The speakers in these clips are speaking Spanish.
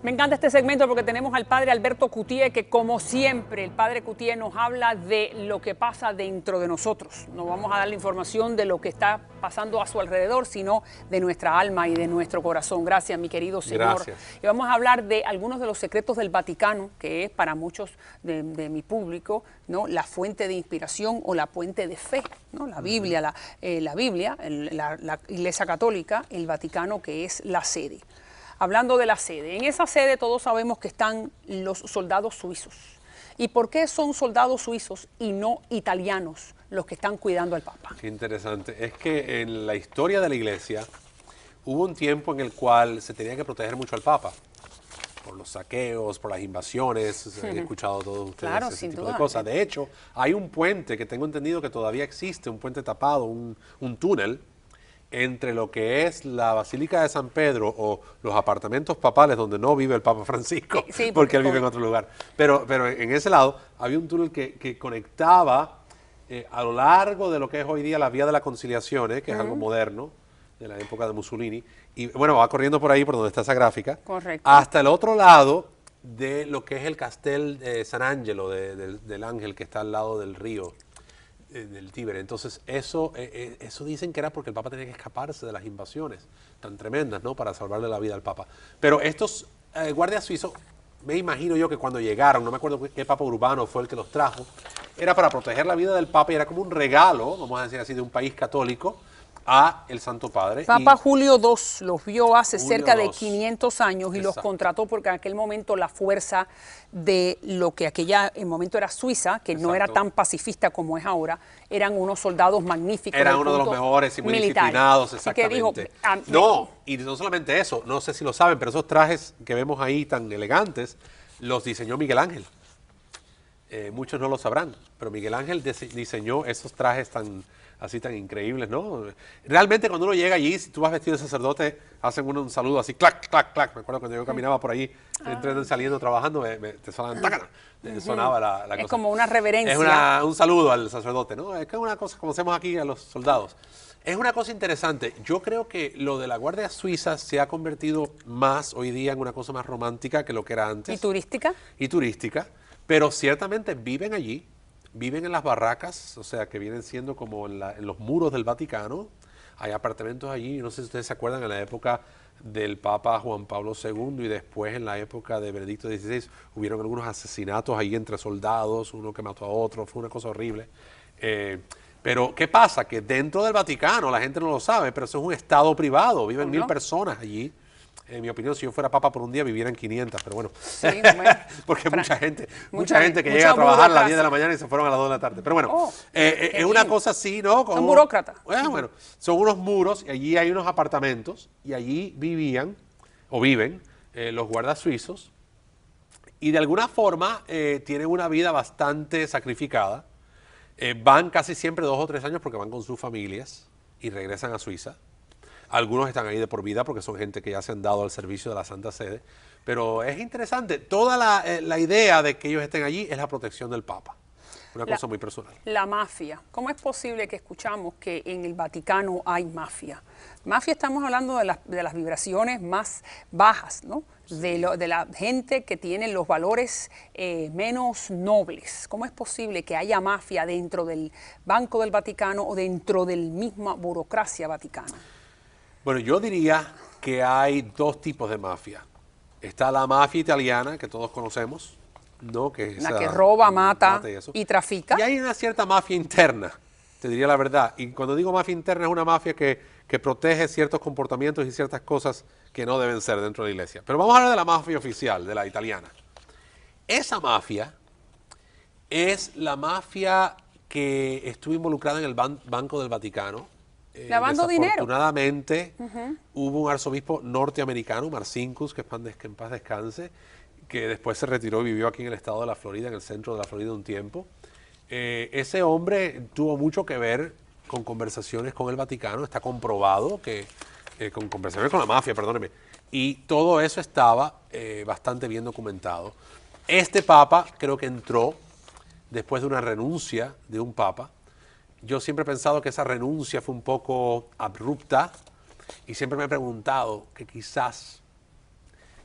Me encanta este segmento porque tenemos al padre Alberto Cutié, que como siempre el padre Cutié nos habla de lo que pasa dentro de nosotros. No vamos a dar la información de lo que está pasando a su alrededor, sino de nuestra alma y de nuestro corazón. Gracias, mi querido señor. Gracias. Y vamos a hablar de algunos de los secretos del Vaticano, que es para muchos de mi público, ¿no?, la fuente de inspiración o la fuente de fe, ¿no? La Biblia, la Iglesia Católica, el Vaticano, que es la sede. Hablando de la sede, en esa sede todos sabemos que están los soldados suizos. ¿Y por qué son soldados suizos y no italianos los que están cuidando al Papa? Qué interesante. Es que en la historia de la Iglesia hubo un tiempo en el cual se tenía que proteger mucho al Papa. Por los saqueos, por las invasiones, he escuchado todos ustedes Claro, ese sin tipo duda. de cosas. De hecho, hay un puente que tengo entendido que todavía existe, un puente tapado, un túnel, entre lo que es la Basílica de San Pedro o los apartamentos papales donde no vive el Papa Francisco, Sí, porque él vive en otro lugar. Pero en ese lado había un túnel que conectaba a lo largo de lo que es hoy día la Vía de la Conciliación, que es algo moderno, de la época de Mussolini, y bueno, va corriendo por ahí, por donde está esa gráfica, Correcto. hasta el otro lado de lo que es el Castel San Angelo del Ángel, que está al lado del río del Tíber. Entonces, eso dicen que era porque el Papa tenía que escaparse de las invasiones tan tremendas, ¿no?, para salvarle la vida al Papa. Pero estos guardias suizos, me imagino yo que cuando llegaron, no me acuerdo qué Papa Urbano fue el que los trajo, era para proteger la vida del Papa y era como un regalo, vamos a decir así, de un país católico a el Santo Padre. Papa Julio II los vio hace Julio cerca de II. 500 años y los Exacto. contrató porque en aquel momento la fuerza de lo que en momento era Suiza, que no era Exacto. tan pacifista como es ahora, eran unos soldados magníficos. Eran del uno de los punto mejores y muy militar. disciplinados, Así que dijo, exactamente. No, y no solamente eso, no sé si lo saben, pero esos trajes que vemos ahí tan elegantes, los diseñó Miguel Ángel. Muchos no lo sabrán, pero Miguel Ángel diseñó esos trajes tan increíbles, ¿no? Realmente cuando uno llega allí, si tú vas vestido de sacerdote, hacen un saludo así, clac, clac, clac. Me acuerdo cuando yo caminaba por ahí, entrando y saliendo, trabajando, te sonaban, tácana, sonaba la cosa. Es como una reverencia. Es un saludo al sacerdote, ¿no? Es que es una cosa, como hacemos aquí a los soldados. Es una cosa interesante. Yo creo que lo de la Guardia Suiza se ha convertido más hoy día en una cosa más romántica que lo que era antes. ¿Y turística? Y turística, pero ciertamente viven allí, viven en las barracas, o sea, que vienen siendo como en los muros del Vaticano. Hay apartamentos allí, no sé si ustedes se acuerdan, en la época del Papa Juan Pablo II y después en la época de Benedicto XVI, hubieron algunos asesinatos ahí entre soldados, uno que mató a otro, fue una cosa horrible. Pero, ¿qué pasa? Que dentro del Vaticano, la gente no lo sabe, pero eso es un estado privado, viven 1000 personas allí. En mi opinión, si yo fuera papa por un día, vivieran 500, pero bueno. Sí, bueno. Porque mucha gente que llega a trabajar a las 10 de la mañana y se fueron a las 2 de la tarde. Pero bueno, es una cosa así, ¿no? Como, son burócratas. Bueno, son unos muros y allí hay unos apartamentos y allí vivían o viven los guardas suizos y de alguna forma tienen una vida bastante sacrificada. Van casi siempre 2 o 3 años porque van con sus familias y regresan a Suiza. Algunos están ahí de por vida porque son gente que ya se han dado al servicio de la Santa Sede. Pero es interesante, toda la idea de que ellos estén allí es la protección del Papa. Una cosa muy personal. La mafia. ¿Cómo es posible que escuchamos que en el Vaticano hay mafia? Mafia, estamos hablando de las vibraciones más bajas, ¿no? Sí. De la gente que tiene los valores menos nobles. ¿Cómo es posible que haya mafia dentro del Banco del Vaticano o dentro de la misma burocracia vaticana? Bueno, yo diría que hay 2 tipos de mafia. Está la mafia italiana, que todos conocemos, ¿no? Que es la que roba, mata y trafica. Y hay una cierta mafia interna, te diría la verdad. Y cuando digo mafia interna, es una mafia que protege ciertos comportamientos y ciertas cosas que no deben ser dentro de la iglesia. Pero vamos a hablar de la mafia oficial, de la italiana. Esa mafia es la mafia que estuvo involucrada en el Banco del Vaticano. Lavando dinero. Desafortunadamente, hubo un arzobispo norteamericano, Marcinkus, que en paz descanse, que después se retiró y vivió aquí en el estado de la Florida, en el centro de la Florida un tiempo. Ese hombre tuvo mucho que ver con conversaciones con el Vaticano, está comprobado que con conversaciones con la mafia, perdóneme, y todo eso estaba bastante bien documentado. Este papa creo que entró después de una renuncia de un papa. Yo siempre he pensado que esa renuncia fue un poco abrupta y siempre me he preguntado que quizás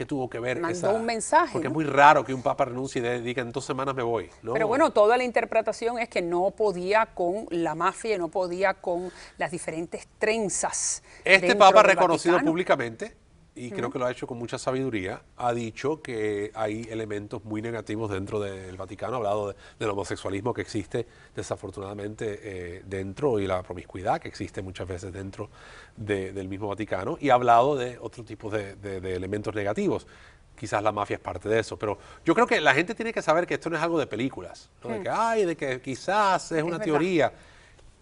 ¿Qué tuvo que ver Mandó un mensaje, Porque ¿no? es muy raro que un papa renuncie y diga en 2 semanas me voy, ¿no? Pero bueno, toda la interpretación es que no podía con la mafia, no podía con las diferentes trenzas. Este dentro papa del reconocido Vaticano. públicamente, y creo que lo ha hecho con mucha sabiduría, ha dicho que hay elementos muy negativos dentro del Vaticano, ha hablado del homosexualismo que existe desafortunadamente dentro y la promiscuidad que existe muchas veces dentro del mismo Vaticano, y ha hablado de otro tipo de elementos negativos. Quizás la mafia es parte de eso, pero yo creo que la gente tiene que saber que esto no es algo de películas, ¿no? De que quizás es una verdad. teoría.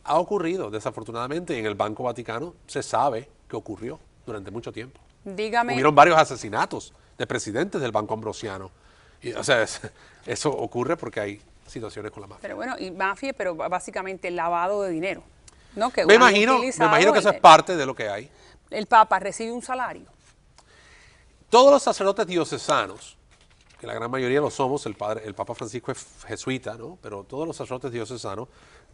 Ha ocurrido, desafortunadamente, y en el Banco Vaticano se sabe que ocurrió durante mucho tiempo. Dígame, Hubieron varios asesinatos de presidentes del Banco Ambrosiano. Y, o sea, eso ocurre porque hay situaciones con la mafia. pero bueno, y mafia, pero básicamente lavado de dinero, ¿no? Que Me han imagino utilizado que eso es parte de lo que hay. el Papa recibe un salario. Todos los sacerdotes diocesanos, que la gran mayoría lo somos, el Papa Francisco es jesuita, ¿no? Pero todos los sacerdotes diocesanos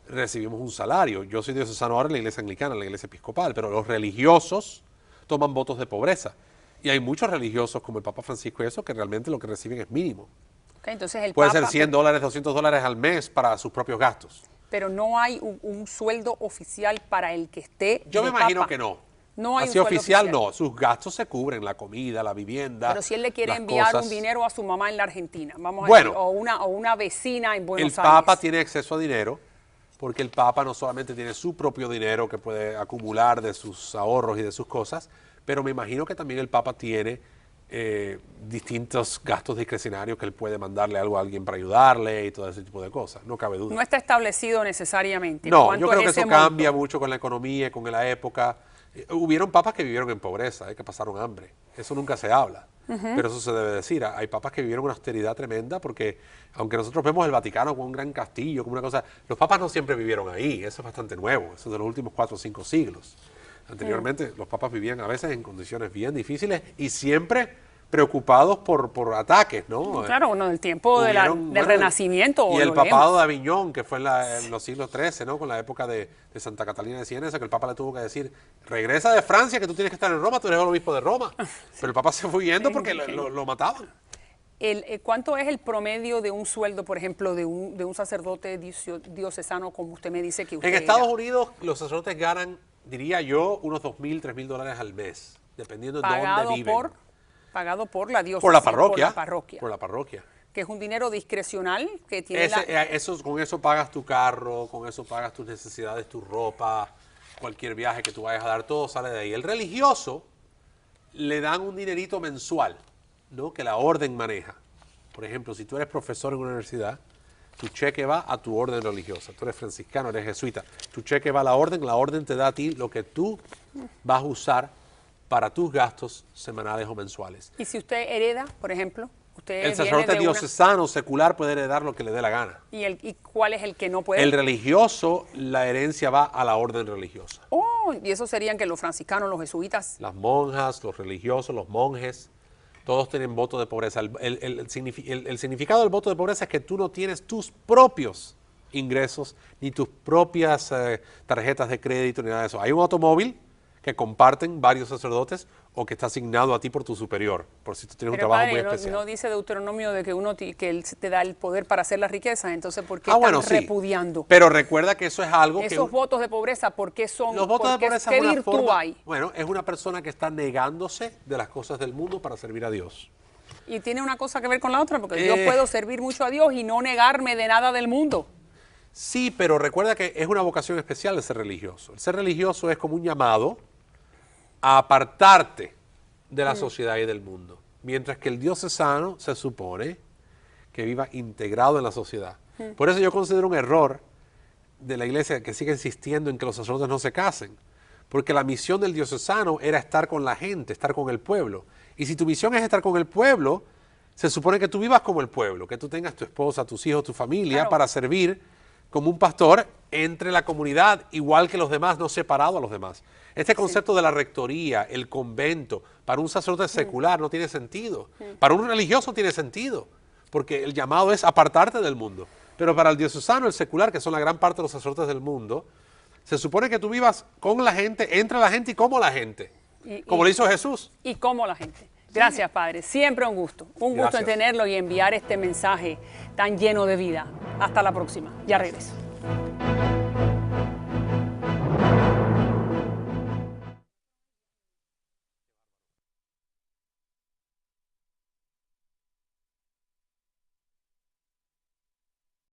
recibimos un salario. Yo soy diocesano ahora en la iglesia anglicana, en la iglesia episcopal, pero los religiosos toman votos de pobreza. Y hay muchos religiosos como el Papa Francisco y eso que realmente lo que reciben es mínimo. ¿Ok? Entonces el Puede Papa, ser $100, $200 al mes para sus propios gastos. pero no hay un sueldo oficial para el que esté Yo me de imagino Papa. que no. No hay Así un sueldo oficial no, sus gastos se cubren, la comida, la vivienda. Pero si él le quiere las enviar cosas. un dinero a su mamá en la Argentina, vamos a Bueno, decir, o una vecina en Buenos El Aires. Papa tiene acceso a dinero porque el Papa no solamente tiene su propio dinero que puede acumular de sus ahorros y de sus cosas, pero me imagino que también el Papa tiene distintos gastos discrecionarios que él puede mandarle algo a alguien para ayudarle y todo ese tipo de cosas, no cabe duda. No está establecido necesariamente. No, ¿Cuánto yo creo es que ese eso monto? cambia mucho con la economía, con la época. Hubieron papas que vivieron en pobreza, que pasaron hambre. Eso nunca se habla, pero eso se debe decir. Hay papas que vivieron una austeridad tremenda porque, aunque nosotros vemos el Vaticano como un gran castillo, como una cosa, los papas no siempre vivieron ahí. Eso es bastante nuevo, eso es de los últimos 4 o 5 siglos. Anteriormente los papas vivían a veces en condiciones bien difíciles y siempre preocupados por ataques, ¿no? Claro, bueno, del tiempo del Renacimiento. Y el lo papado leemos. de Aviñón, que fue en los siglos XIII, ¿no? Con la época de Santa Catalina de Siena, que el Papa le tuvo que decir, regresa de Francia, que tú tienes que estar en Roma, tú eres el obispo de Roma. Pero el Papa se fue huyendo porque lo mataban. ¿Cuánto es el promedio de un sueldo, por ejemplo, de un sacerdote diocesano, como usted me dice que usted En Estados era? Unidos los sacerdotes ganan, diría yo, unos $2,000, $3,000 al mes, dependiendo de dónde viven. Pagado por la diócesis. Por la parroquia. Por la parroquia. Por la parroquia. Que es un dinero discrecional que tiene Con eso pagas tu carro, con eso pagas tus necesidades, tu ropa, cualquier viaje que tú vayas a dar, todo sale de ahí. El religioso le dan un dinerito mensual, ¿no? Que la orden maneja. Por ejemplo, si tú eres profesor en una universidad, tu cheque va a tu orden religiosa. Tú eres franciscano, eres jesuita. Tu cheque va a la orden te da a ti lo que tú vas a usar para tus gastos semanales o mensuales. Y si usted hereda, por ejemplo, usted El sacerdote diocesano secular puede heredar lo que le dé la gana. ¿Y cuál es el que no puede? El religioso, la herencia va a la orden religiosa. Oh, y eso serían que los franciscanos, los jesuitas. Las monjas, los religiosos, los monjes, todos tienen voto de pobreza. El significado del voto de pobreza es que tú no tienes tus propios ingresos ni tus propias tarjetas de crédito ni nada de eso. Hay un automóvil que comparten varios sacerdotes o que está asignado a ti por tu superior, por si tú tienes un trabajo padre, muy especial. No dice Deuteronomio de que él te da el poder para hacer las riquezas, entonces ¿por qué bueno, están sí. repudiando? Pero recuerda que eso es algo Esos votos de pobreza, ¿por qué son? Los votos de pobreza ¿Qué es una virtud forma, hay? bueno, es una persona que está negándose de las cosas del mundo para servir a Dios. Y tiene una cosa que ver con la otra, porque yo puedo servir mucho a Dios y no negarme de nada del mundo. Sí, pero recuerda que es una vocación especial de ser religioso. El ser religioso es como un llamado a apartarte de la sociedad y del mundo, mientras que el diocesano se supone que viva integrado en la sociedad. Por eso yo considero un error de la iglesia que sigue insistiendo en que los sacerdotes no se casen, porque la misión del diocesano era estar con la gente, estar con el pueblo. Y si tu misión es estar con el pueblo, se supone que tú vivas como el pueblo, que tú tengas tu esposa, tus hijos, tu familia, Claro. para servir como un pastor entre la comunidad, igual que los demás, no separado a los demás. Este concepto de la rectoría, el convento, para un sacerdote secular no tiene sentido. Para un religioso tiene sentido, porque el llamado es apartarte del mundo. Pero para el diocesano, el secular, que son la gran parte de los sacerdotes del mundo, se supone que tú vivas con la gente, entre la gente y como la gente, como lo hizo Jesús. ¿Y cómo la gente? Gracias, Padre. Siempre un gusto. Un gusto en Gracias. tenerlo y enviar este mensaje tan lleno de vida. Hasta la próxima. Ya regreso.